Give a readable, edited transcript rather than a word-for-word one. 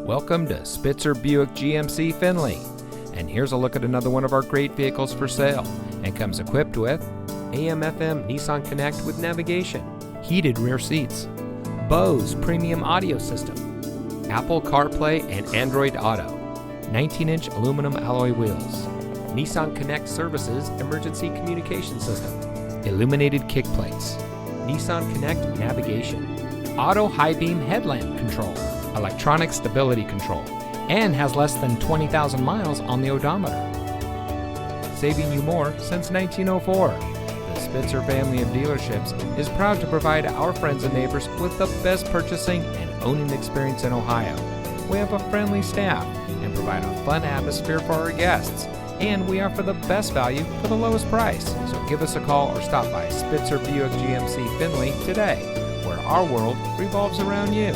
Welcome to Spitzer Buick GMC Findlay. And here's a look at another one of our great vehicles for sale, and comes equipped with AM/FM Nissan Connect with navigation, heated rear seats, Bose premium audio system, Apple CarPlay and Android Auto, 19-inch aluminum alloy wheels, Nissan Connect Services emergency communication system, illuminated kick plates, Nissan Connect navigation, auto high beam headlamp control, electronic stability control, and has less than 20,000 miles on the odometer. Saving you more since 1904. The Spitzer family of dealerships is proud to provide our friends and neighbors with the best purchasing and owning experience in Ohio. We have a friendly staff and provide a fun atmosphere for our guests, and we offer the best value for the lowest price. So give us a call or stop by Spitzer Buick GMC Findlay today, where our world revolves around you.